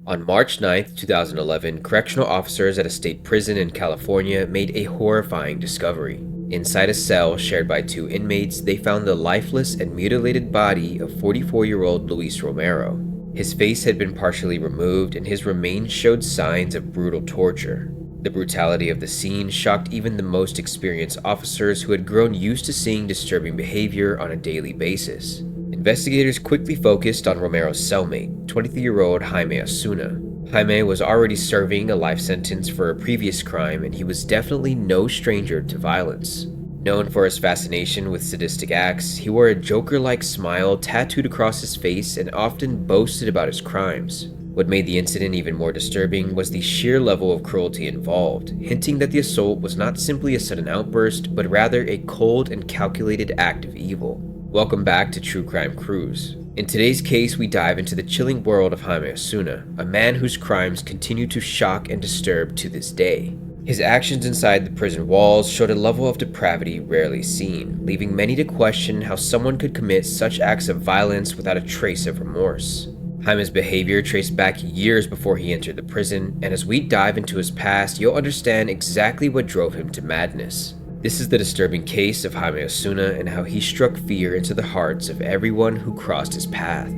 On March 9, 2011, correctional officers at a state prison in California made a horrifying discovery. Inside a cell shared by two inmates, they found the lifeless and mutilated body of 44-year-old Luis Romero. His face had been partially removed and his remains showed signs of brutal torture. The brutality of the scene shocked even the most experienced officers who had grown used to seeing disturbing behavior on a daily basis. Investigators quickly focused on Romero's cellmate, 23-year-old Jaime Osuna. Jaime was already serving a life sentence for a previous crime, and he was definitely no stranger to violence. Known for his fascination with sadistic acts, he wore a Joker-like smile tattooed across his face and often boasted about his crimes. What made the incident even more disturbing was the sheer level of cruelty involved, hinting that the assault was not simply a sudden outburst, but rather a cold and calculated act of evil. Welcome back to True Crime Cruise. In today's case, we dive into the chilling world of Jaime Osuna, a man whose crimes continue to shock and disturb to this day. His actions inside the prison walls showed a level of depravity rarely seen, leaving many to question how someone could commit such acts of violence without a trace of remorse. Jaime's behavior traced back years before he entered the prison, and as we dive into his past, you'll understand exactly what drove him to madness. This is the disturbing case of Jaime Osuna and how he struck fear into the hearts of everyone who crossed his path.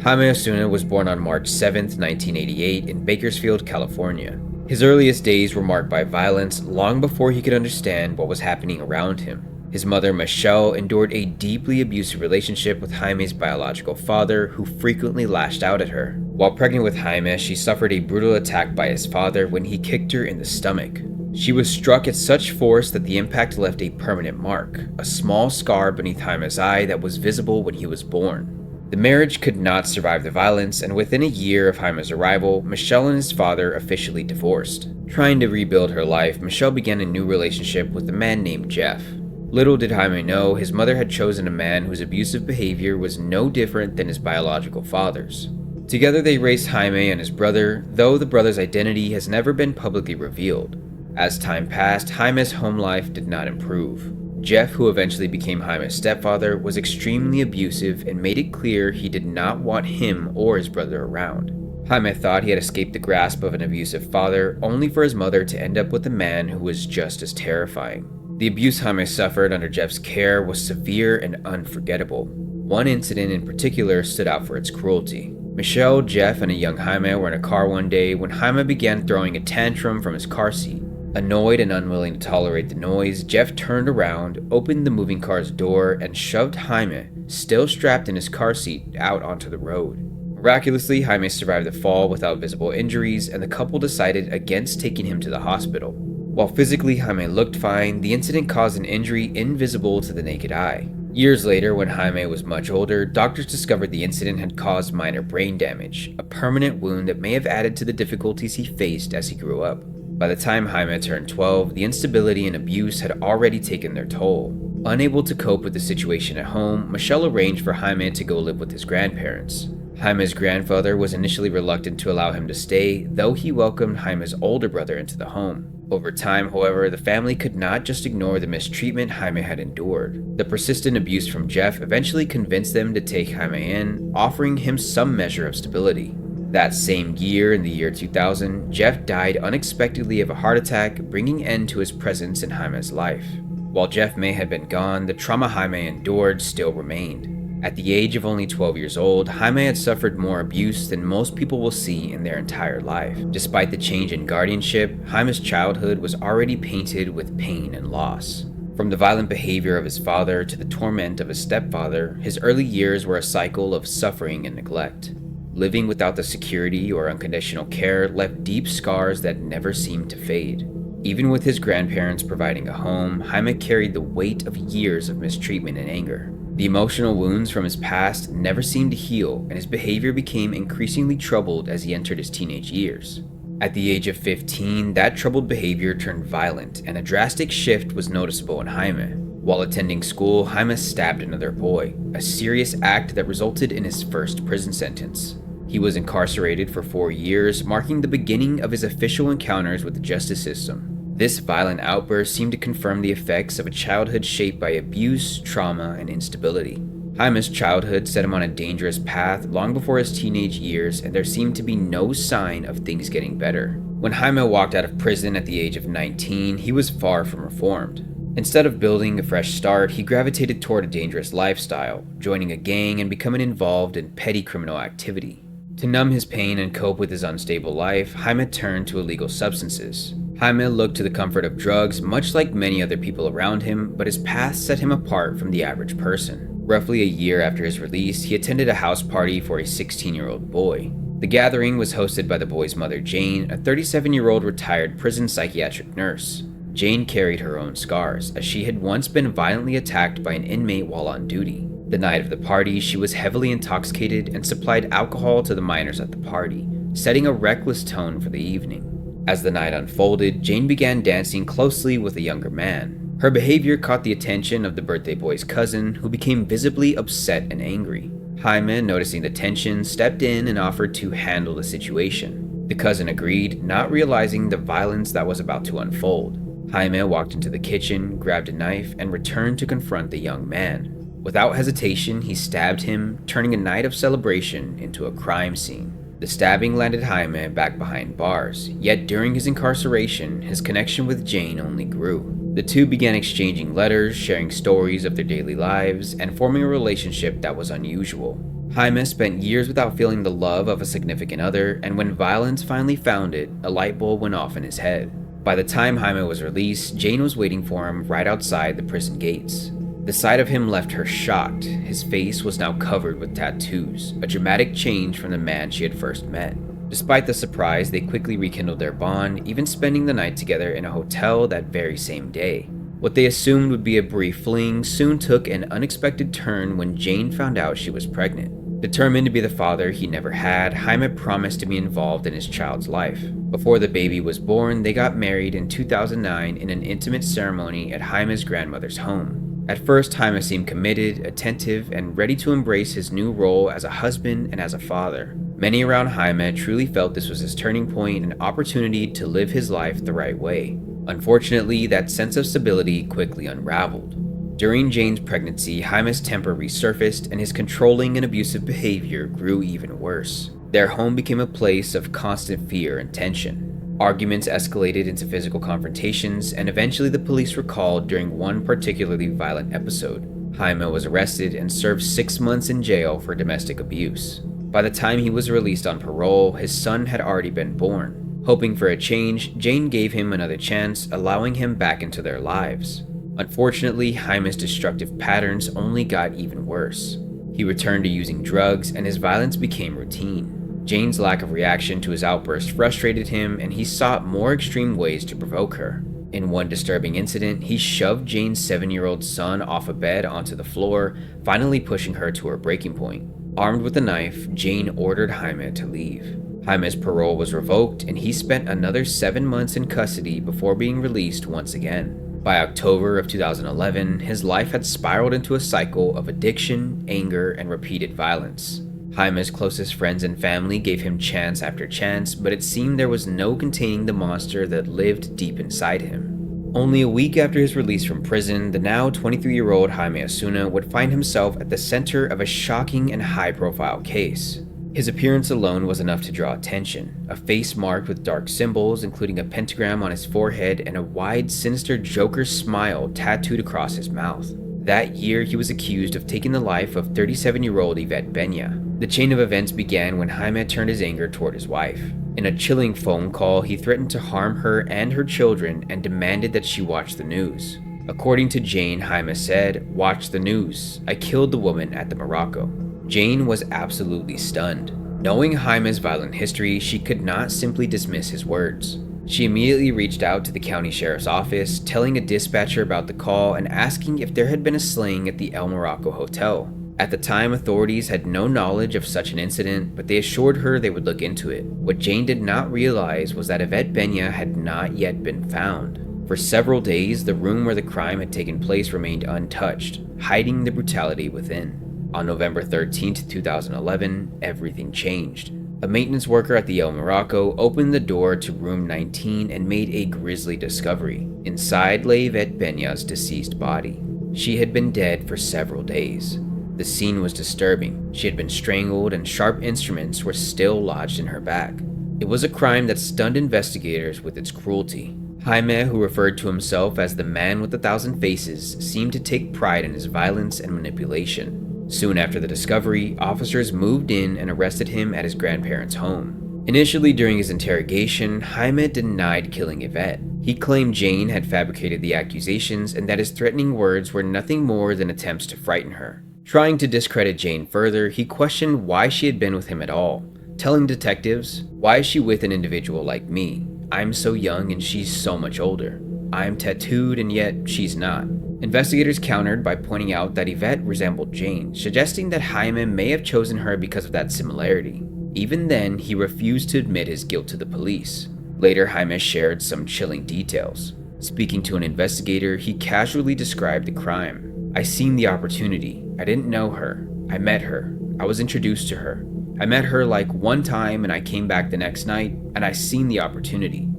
Jaime Osuna was born on March 7, 1988 in Bakersfield, California. His earliest days were marked by violence long before he could understand what was happening around him. His mother, Michelle, endured a deeply abusive relationship with Jaime's biological father, who frequently lashed out at her. While pregnant with Jaime, she suffered a brutal attack by his father when he kicked her in the stomach. She was struck at such force that the impact left a permanent mark, a small scar beneath Jaime's eye that was visible when he was born. The marriage could not survive the violence, and within a year of Jaime's arrival, Michelle and his father officially divorced. Trying to rebuild her life, Michelle began a new relationship with a man named Jeff. Little did Jaime know, his mother had chosen a man whose abusive behavior was no different than his biological father's. Together they raised Jaime and his brother, though the brother's identity has never been publicly revealed. As time passed, Jaime's home life did not improve. Jeff, who eventually became Jaime's stepfather, was extremely abusive and made it clear he did not want him or his brother around. Jaime thought he had escaped the grasp of an abusive father, only for his mother to end up with a man who was just as terrifying. The abuse Jaime suffered under Jeff's care was severe and unforgettable. One incident in particular stood out for its cruelty. Michelle, Jeff, and a young Jaime were in a car one day when Jaime began throwing a tantrum from his car seat. Annoyed and unwilling to tolerate the noise, Jeff turned around, opened the moving car's door, and shoved Jaime, still strapped in his car seat, out onto the road. Miraculously, Jaime survived the fall without visible injuries, and the couple decided against taking him to the hospital. While physically Jaime looked fine, the incident caused an injury invisible to the naked eye. Years later, when Jaime was much older, doctors discovered the incident had caused minor brain damage, a permanent wound that may have added to the difficulties he faced as he grew up. By the time Jaime turned 12, the instability and abuse had already taken their toll. Unable to cope with the situation at home, Michelle arranged for Jaime to go live with his grandparents. Jaime's grandfather was initially reluctant to allow him to stay, though he welcomed Jaime's older brother into the home. Over time, however, the family could not just ignore the mistreatment Jaime had endured. The persistent abuse from Jeff eventually convinced them to take Jaime in, offering him some measure of stability. That same year, in the year 2000, Jeff died unexpectedly of a heart attack, bringing end to his presence in Jaime's life. While Jeff may have been gone, the trauma Jaime endured still remained. At the age of only 12 years old, Jaime had suffered more abuse than most people will see in their entire life. Despite the change in guardianship, Jaime's childhood was already painted with pain and loss. From the violent behavior of his father to the torment of his stepfather, his early years were a cycle of suffering and neglect. Living without the security or unconditional care left deep scars that never seemed to fade. Even with his grandparents providing a home, Jaime carried the weight of years of mistreatment and anger. The emotional wounds from his past never seemed to heal, and his behavior became increasingly troubled as he entered his teenage years. At the age of 15, that troubled behavior turned violent, and a drastic shift was noticeable in Jaime. While attending school, Jaime stabbed another boy, a serious act that resulted in his first prison sentence. He was incarcerated for 4 years, marking the beginning of his official encounters with the justice system. This violent outburst seemed to confirm the effects of a childhood shaped by abuse, trauma, and instability. Jaime's childhood set him on a dangerous path long before his teenage years, and there seemed to be no sign of things getting better. When Jaime walked out of prison at the age of 19, he was far from reformed. Instead of building a fresh start, he gravitated toward a dangerous lifestyle, joining a gang and becoming involved in petty criminal activity. To numb his pain and cope with his unstable life, Jaime turned to illegal substances. Jaime looked to the comfort of drugs, much like many other people around him, but his past set him apart from the average person. Roughly a year after his release, he attended a house party for a 16-year-old boy. The gathering was hosted by the boy's mother, Jane, a 37-year-old retired prison psychiatric nurse. Jane carried her own scars, as she had once been violently attacked by an inmate while on duty. The night of the party, she was heavily intoxicated and supplied alcohol to the minors at the party, setting a reckless tone for the evening. As the night unfolded, Jane began dancing closely with a younger man. Her behavior caught the attention of the birthday boy's cousin, who became visibly upset and angry. Jaime, noticing the tension, stepped in and offered to handle the situation. The cousin agreed, not realizing the violence that was about to unfold. Jaime walked into the kitchen, grabbed a knife, and returned to confront the young man. Without hesitation, he stabbed him, turning a night of celebration into a crime scene. The stabbing landed Jaime back behind bars, yet during his incarceration, his connection with Jane only grew. The two began exchanging letters, sharing stories of their daily lives, and forming a relationship that was unusual. Jaime spent years without feeling the love of a significant other, and when violence finally found it, a light bulb went off in his head. By the time Jaime was released, Jane was waiting for him right outside the prison gates. The sight of him left her shocked. His face was now covered with tattoos, a dramatic change from the man she had first met. Despite the surprise, they quickly rekindled their bond, even spending the night together in a hotel that very same day. What they assumed would be a brief fling soon took an unexpected turn when Jane found out she was pregnant. Determined to be the father he never had, Jaime promised to be involved in his child's life. Before the baby was born, they got married in 2009 in an intimate ceremony at Jaime's grandmother's home. At first, Jaime seemed committed, attentive, and ready to embrace his new role as a husband and as a father. Many around Jaime truly felt this was his turning point and opportunity to live his life the right way. Unfortunately, that sense of stability quickly unraveled. During Jane's pregnancy, Jaime's temper resurfaced and his controlling and abusive behavior grew even worse. Their home became a place of constant fear and tension. Arguments escalated into physical confrontations, and eventually the police were called during one particularly violent episode. Jaime was arrested and served 6 months in jail for domestic abuse. By the time he was released on parole, his son had already been born. Hoping for a change, Jane gave him another chance, allowing him back into their lives. Unfortunately, Jaime's destructive patterns only got even worse. He returned to using drugs, and his violence became routine. Jane's lack of reaction to his outburst frustrated him, and he sought more extreme ways to provoke her. In one disturbing incident, he shoved Jane's 7-year-old son off a bed onto the floor, finally pushing her to her breaking point. Armed with a knife, Jane ordered Jaime to leave. Jaime's parole was revoked, and he spent another 7 months in custody before being released once again. By October of 2011, his life had spiraled into a cycle of addiction, anger, and repeated violence. Jaime's closest friends and family gave him chance after chance, but it seemed there was no containing the monster that lived deep inside him. Only a week after his release from prison, the now 23-year-old Jaime Osuna would find himself at the center of a shocking and high-profile case. His appearance alone was enough to draw attention. A face marked with dark symbols, including a pentagram on his forehead and a wide, sinister Joker smile tattooed across his mouth. That year, he was accused of taking the life of 37-year-old Ivet Beya. The chain of events began when Jaime turned his anger toward his wife. In a chilling phone call, he threatened to harm her and her children and demanded that she watch the news. According to Jane, Jaime said, "Watch the news. I killed the woman at the Morocco." Jane was absolutely stunned. Knowing Jaime's violent history, she could not simply dismiss his words. She immediately reached out to the county sheriff's office, telling a dispatcher about the call and asking if there had been a slaying at the El Morocco Hotel. At the time, authorities had no knowledge of such an incident, but they assured her they would look into it. What Jane did not realize was that Ivet Beya had not yet been found. For several days, the room where the crime had taken place remained untouched, hiding the brutality within. On November 13, 2011, everything changed. A maintenance worker at the El Morocco opened the door to room 19 and made a grisly discovery. Inside lay Ivet Beya's deceased body. She had been dead for several days. The scene was disturbing. She had been strangled and sharp instruments were still lodged in her back. It was a crime that stunned investigators with its cruelty. Jaime, who referred to himself as the man with 1,000 faces, seemed to take pride in his violence and manipulation. Soon after the discovery, officers moved in and arrested him at his grandparents' home. Initially during his interrogation, Jaime denied killing Ivet. He claimed Jane had fabricated the accusations and that his threatening words were nothing more than attempts to frighten her. Trying to discredit Jane further, he questioned why she had been with him at all, telling detectives, "Why is she with an individual like me? I'm so young and she's so much older. I'm tattooed and yet she's not." Investigators countered by pointing out that Ivet resembled Jane, suggesting that Jaime may have chosen her because of that similarity. Even then, he refused to admit his guilt to the police. Later, Jaime shared some chilling details. Speaking to an investigator, he casually described the crime. "I seen the opportunity. I didn't know her. I met her. I was introduced to her. I met her like one time and I came back the next night and I seen the opportunity.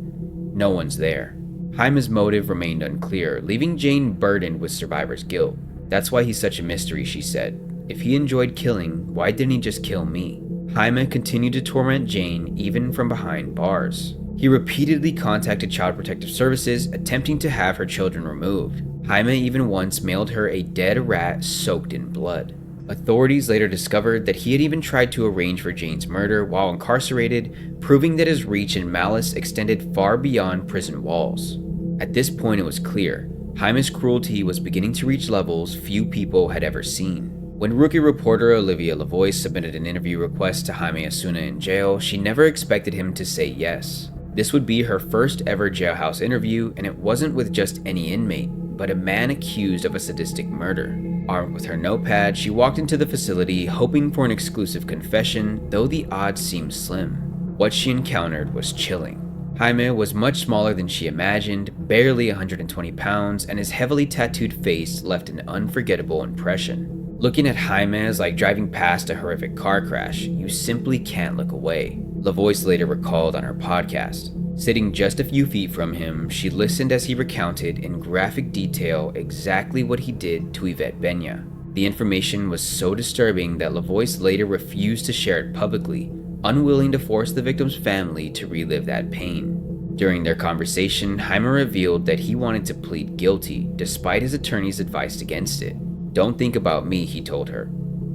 No one's there." Jaime's motive remained unclear, leaving Jane burdened with survivor's guilt. "That's why he's such a mystery," she said. "If he enjoyed killing, why didn't he just kill me?" Jaime continued to torment Jane even from behind bars. He repeatedly contacted Child Protective Services, attempting to have her children removed. Jaime even once mailed her a dead rat soaked in blood. Authorities later discovered that he had even tried to arrange for Jane's murder while incarcerated, proving that his reach and malice extended far beyond prison walls. At this point, it was clear Jaime's cruelty was beginning to reach levels few people had ever seen. When rookie reporter Olivia Lavoie submitted an interview request to Jaime Osuna in jail, she never expected him to say yes. This would be her first ever jailhouse interview, and it wasn't with just any inmate, but a man accused of a sadistic murder. Armed with her notepad, she walked into the facility hoping for an exclusive confession, though the odds seemed slim. What she encountered was chilling. Jaime was much smaller than she imagined, barely 120 pounds, and his heavily tattooed face left an unforgettable impression. Looking at Jaime is like driving past a horrific car crash. You simply can't look away. Lavoie later recalled on her podcast. Sitting just a few feet from him, she listened as he recounted in graphic detail exactly what he did to Ivet Beya. The information was so disturbing that Lavoie later refused to share it publicly, unwilling to force the victim's family to relive that pain. During their conversation, Jaime revealed that he wanted to plead guilty, despite his attorney's advice against it. "Don't think about me," he told her.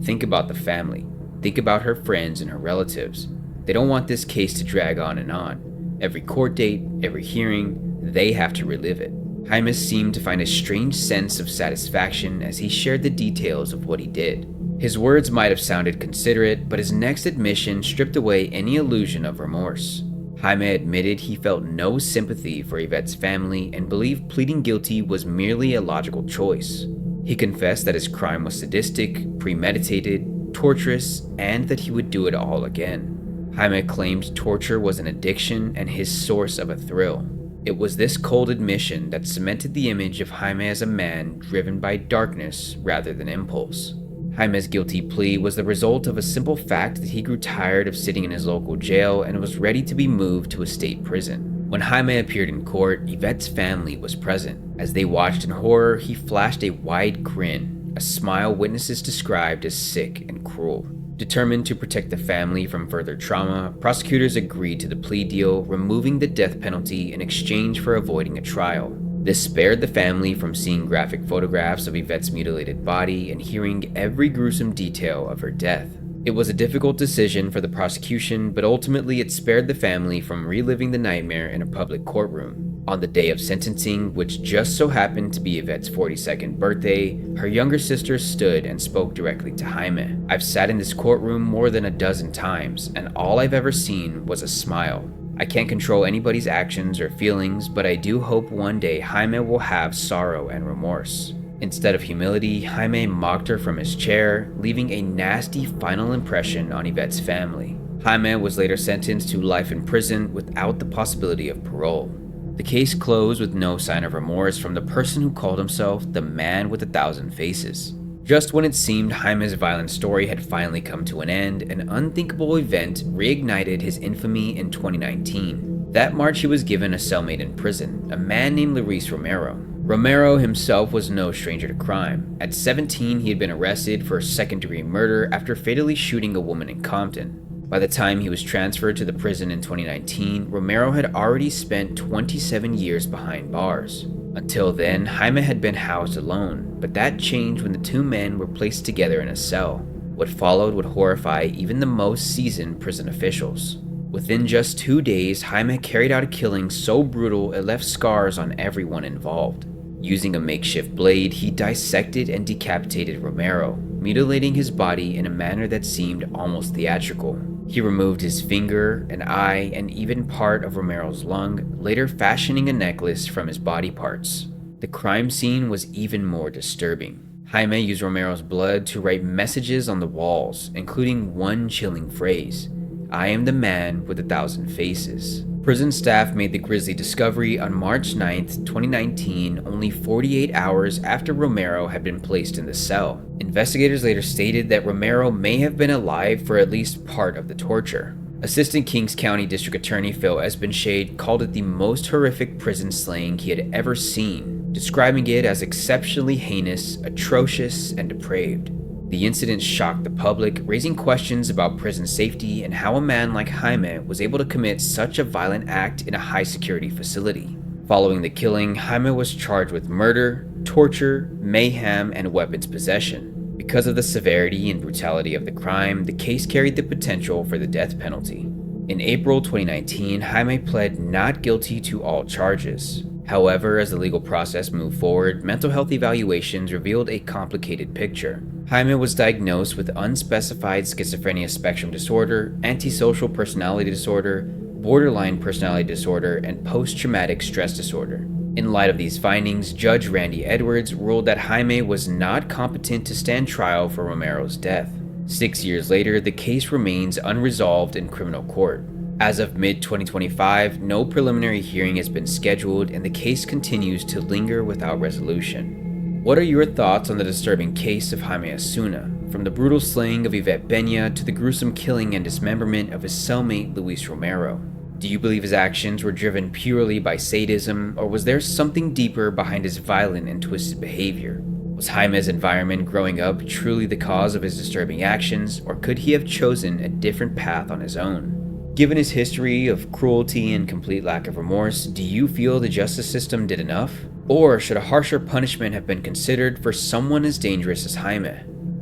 "Think about the family. Think about her friends and her relatives. They don't want this case to drag on and on. Every court date, every hearing, they have to relive it." Jaime seemed to find a strange sense of satisfaction as he shared the details of what he did. His words might have sounded considerate, but his next admission stripped away any illusion of remorse. Jaime admitted he felt no sympathy for Ivet's family and believed pleading guilty was merely a logical choice. He confessed that his crime was sadistic, premeditated, torturous, and that he would do it all again. Jaime claimed torture was an addiction and his source of a thrill. It was this cold admission that cemented the image of Jaime as a man driven by darkness rather than impulse. Jaime's guilty plea was the result of a simple fact that he grew tired of sitting in his local jail and was ready to be moved to a state prison. When Jaime appeared in court, Ivet's family was present. As they watched in horror, he flashed a wide grin, a smile witnesses described as sick and cruel. Determined to protect the family from further trauma, prosecutors agreed to the plea deal, removing the death penalty in exchange for avoiding a trial. This spared the family from seeing graphic photographs of Ivet's mutilated body and hearing every gruesome detail of her death. It was a difficult decision for the prosecution, but ultimately it spared the family from reliving the nightmare in a public courtroom. On the day of sentencing, which just so happened to be Ivet's 42nd birthday, her younger sister stood and spoke directly to Jaime. "I've sat in this courtroom more than a dozen times, and all I've ever seen was a smile. I can't control anybody's actions or feelings, but I do hope one day Jaime will have sorrow and remorse." Instead of humility, Jaime mocked her from his chair, leaving a nasty final impression on Ivet's family. Jaime was later sentenced to life in prison without the possibility of parole. The case closed with no sign of remorse from the person who called himself the man with 1,000 faces. Just when it seemed Jaime's violent story had finally come to an end, an unthinkable event reignited his infamy in 2019. That March, he was given a cellmate in prison, a man named Luis Romero. Romero himself was no stranger to crime. At 17, he had been arrested for second-degree murder after fatally shooting a woman in Compton. By the time he was transferred to the prison in 2019, Romero had already spent 27 years behind bars. Until then, Jaime had been housed alone, but that changed when the two men were placed together in a cell. What followed would horrify even the most seasoned prison officials. Within just 2 days, Jaime carried out a killing so brutal it left scars on everyone involved. Using a makeshift blade, he dissected and decapitated Romero, mutilating his body in a manner that seemed almost theatrical. He removed his finger, an eye, and even part of Romero's lung, later fashioning a necklace from his body parts. The crime scene was even more disturbing. Jaime used Romero's blood to write messages on the walls, including one chilling phrase: "I am the man with 1,000 faces." Prison staff made the grisly discovery on March 9, 2019, only 48 hours after Romero had been placed in the cell. Investigators later stated that Romero may have been alive for at least part of the torture. Assistant Kings County District Attorney Phil Espenshade called it the most horrific prison slaying he had ever seen, describing it as exceptionally heinous, atrocious, and depraved. The incident shocked the public, raising questions about prison safety and how a man like Jaime was able to commit such a violent act in a high-security facility. Following the killing, Jaime was charged with murder, torture, mayhem, and weapons possession. Because of the severity and brutality of the crime, the case carried the potential for the death penalty. In April 2019, Jaime pled not guilty to all charges. However, as the legal process moved forward, mental health evaluations revealed a complicated picture. Jaime was diagnosed with unspecified schizophrenia spectrum disorder, antisocial personality disorder, borderline personality disorder, and post-traumatic stress disorder. In light of these findings, Judge Randy Edwards ruled that Jaime was not competent to stand trial for Romero's death. 6 years later, the case remains unresolved in criminal court. As of mid-2025, no preliminary hearing has been scheduled and the case continues to linger without resolution. What are your thoughts on the disturbing case of Jaime Osuna? From the brutal slaying of Ivet Beya to the gruesome killing and dismemberment of his cellmate Luis Romero. Do you believe his actions were driven purely by sadism, or was there something deeper behind his violent and twisted behavior? Was Jaime's environment growing up truly the cause of his disturbing actions, or could he have chosen a different path on his own? Given his history of cruelty and complete lack of remorse, do you feel the justice system did enough? Or should a harsher punishment have been considered for someone as dangerous as Jaime?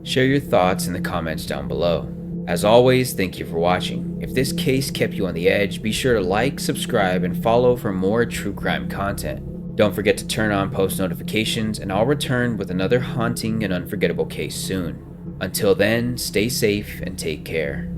Share your thoughts in the comments down below. As always, thank you for watching. If this case kept you on the edge, be sure to like, subscribe, and follow for more true crime content. Don't forget to turn on post notifications, and I'll return with another haunting and unforgettable case soon. Until then, stay safe and take care.